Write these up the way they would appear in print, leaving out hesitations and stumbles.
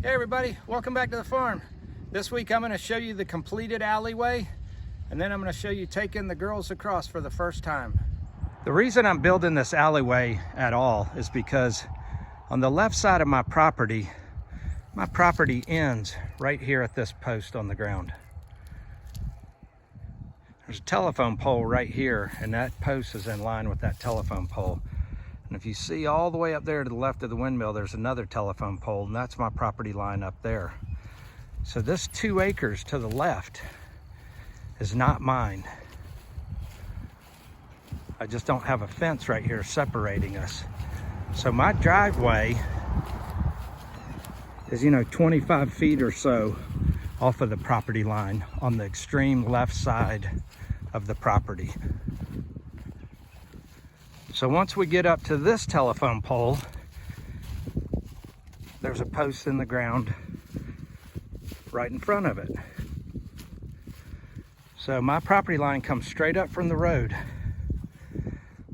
Hey everybody, welcome back to the farm. This week I'm going to show you the completed alleyway, and then I'm going to show you taking the girls across for the first time. The reason I'm building this alleyway at all is because on the left side of my property ends right here at this post on the ground. There's a telephone pole right here, and that post is in line with that telephone pole. And if you see all the way up there to the left of the windmill, there's another telephone pole, and that's my property line up there. So this 2 acres to the left is not mine. I just don't have a fence right here separating us. So my driveway is, 25 feet or so off of the property line on the extreme left side of the property. So once we get up to this telephone pole, there's a post in the ground right in front of it. So my property line comes straight up from the road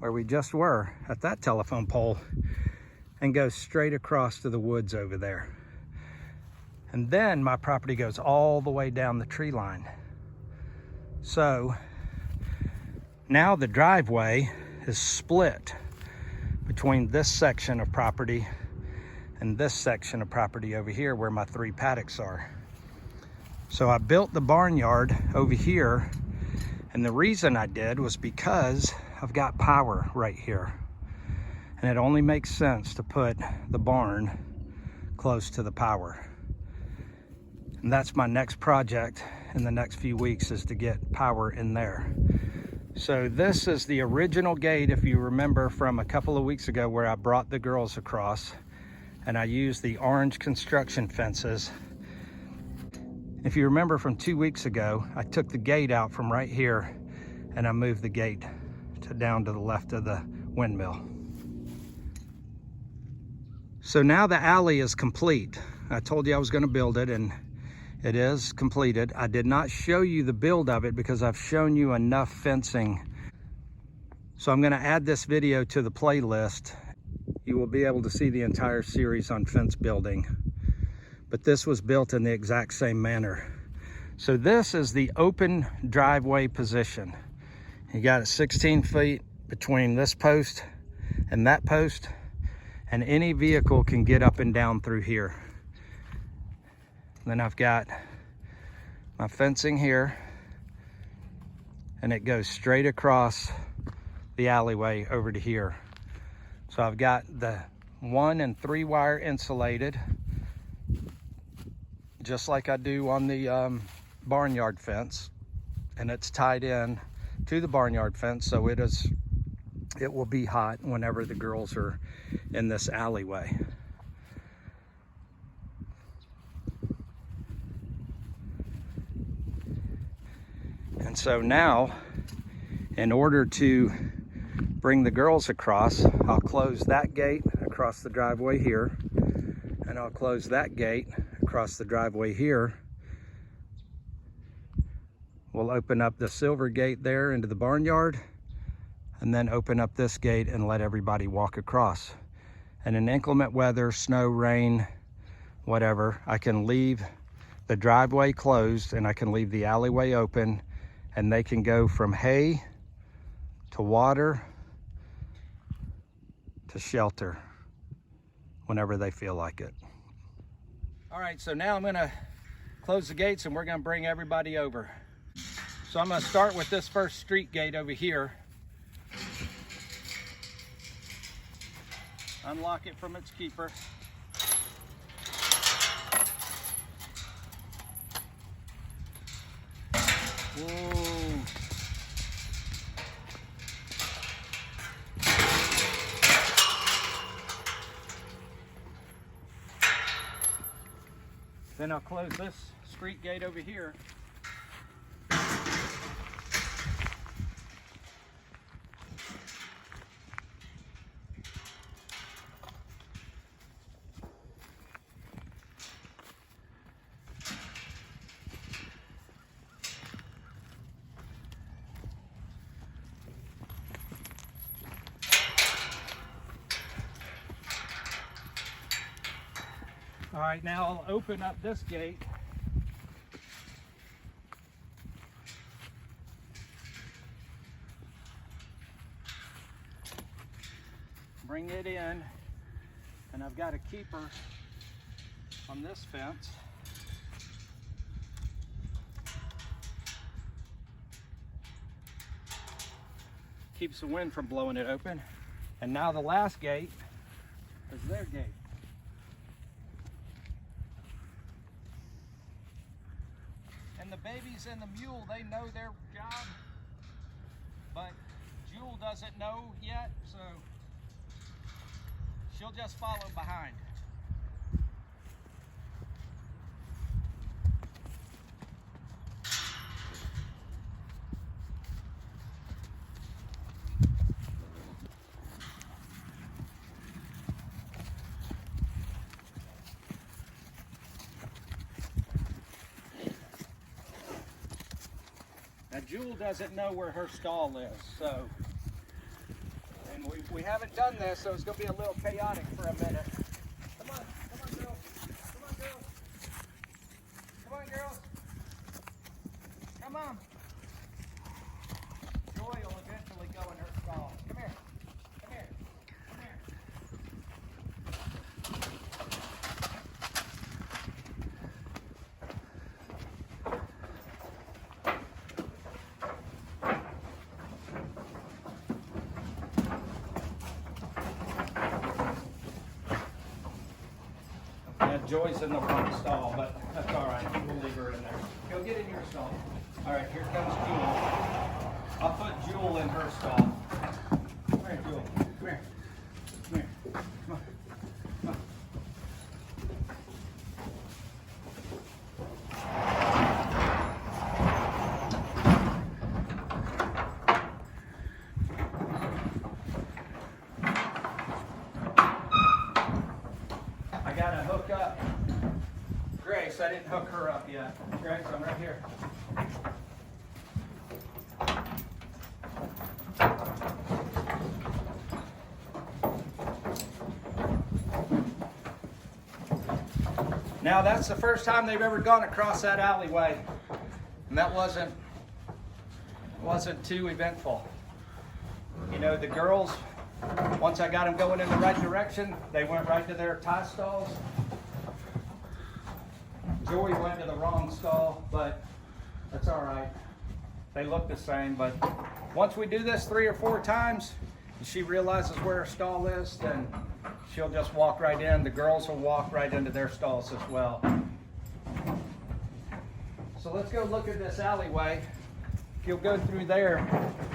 where we just were at that telephone pole and goes straight across to the woods over there. And then my property goes all the way down the tree line. So now the driveway is split between this section of property and this section of property over here where my 3 paddocks are. So I built the barnyard over here, and the reason I did was because I've got power right here, and it only makes sense to put the barn close to the power. And that's my next project in the next few weeks, is to get power in there. So this is the original gate, if you remember from a couple of weeks ago, where I brought the girls across, and I used the orange construction fences. If you remember from 2 weeks ago, I took the gate out from right here and I moved the gate down to the left of the windmill. So now the alley is complete. I told you I was going to build it, and it is completed. I did not show you the build of it because I've shown you enough fencing. So I'm going to add this video to the playlist. You will be able to see the entire series on fence building. But this was built in the exact same manner. So this is the open driveway position. You got it 16 feet between this post and that post, and any vehicle can get up and down through here. Then I've got my fencing here, and it goes straight across the alleyway over to here. So I've got the 1 and 3 wire insulated, just like I do on the barnyard fence, and it's tied in to the barnyard fence, so it will be hot whenever the girls are in this alleyway. And so now, in order to bring the girls across, I'll close that gate across the driveway here, and I'll close that gate across the driveway here. We'll open up the silver gate there into the barnyard, and then open up this gate and let everybody walk across. And in inclement weather, snow, rain, whatever, I can leave the driveway closed and I can leave the alleyway open, and they can go from hay to water to shelter whenever they feel like it. All right, so now I'm gonna close the gates and we're gonna bring everybody over. So I'm gonna start with this first street gate over here. Unlock it from its keeper. Whoa. Then I'll close this street gate over here. All right, now I'll open up this gate. Bring it in, and I've got a keeper on this fence. Keeps the wind from blowing it open. And now the last gate is their gate. And the babies and the mule, they know their job, but Jewel doesn't know yet, so she'll just follow behind. Now Jewel doesn't know where her stall is, so, and we haven't done this, so it's going to be a little chaotic for a minute. Come on girls, come on girls, come on girls, come on. Joy will eventually go in her stall. Come here, come here, come here. Joy's in the wrong stall, but that's all right. We'll leave her in there. Go get in your stall. All right, here comes Jewel. I'll put Jewel in her stall. Come here, Jewel. Come here. Come here. Come on. Come on. I gotta hook up Grace. I didn't hook her up yet. Grace, I'm right here. Now that's the first time they've ever gone across that alleyway, and that wasn't too eventful. You know, the girls, once I got them going in the right direction, they went right to their tie stalls. Joey went to the wrong stall, but that's all right. They look the same, but once we do this 3 or 4 times, and she realizes where her stall is, then she'll just walk right in. The girls will walk right into their stalls as well. So let's go look at this alleyway. If you'll go through there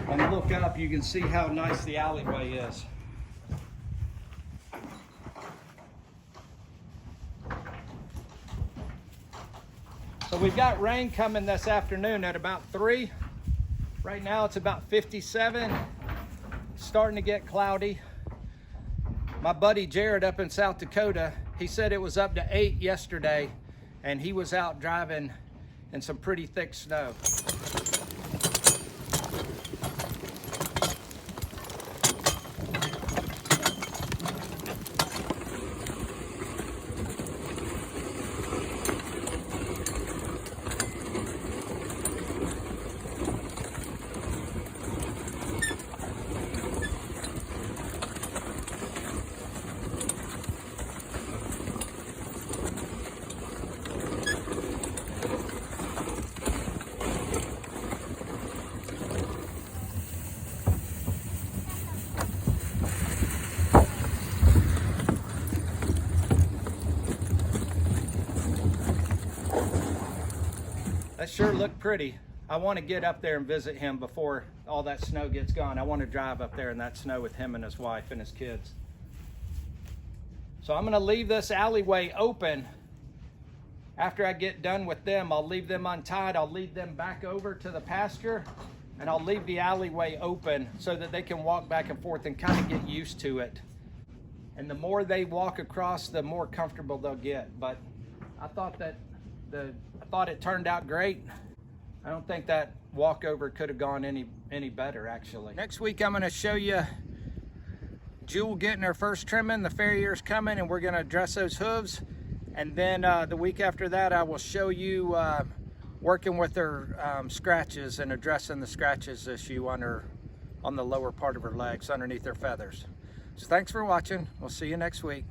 and look up, you can see how nice the alleyway is. So we've got rain coming this afternoon at about 3. Right now it's about 57. Starting to get cloudy. My buddy Jared up in South Dakota, he said it was up to 8 yesterday, and he was out driving in some pretty thick snow. That sure looked pretty. I want to get up there and visit him before all that snow gets gone. I want to drive up there in that snow with him and his wife and his kids. So I'm going to leave this alleyway open. After I get done with them, I'll leave them untied. I'll lead them back over to the pasture, and I'll leave the alleyway open so that they can walk back and forth and kind of get used to it. And the more they walk across, the more comfortable they'll get. But I thought it turned out great. I don't think that walkover could have gone any better, actually. Next week, I'm going to show you Jewel getting her first trimming. The farrier's coming, and we're going to dress those hooves. And then the week after that, I will show you working with her scratches and addressing the scratches issue on the lower part of her legs underneath her feathers. So thanks for watching. We'll see you next week.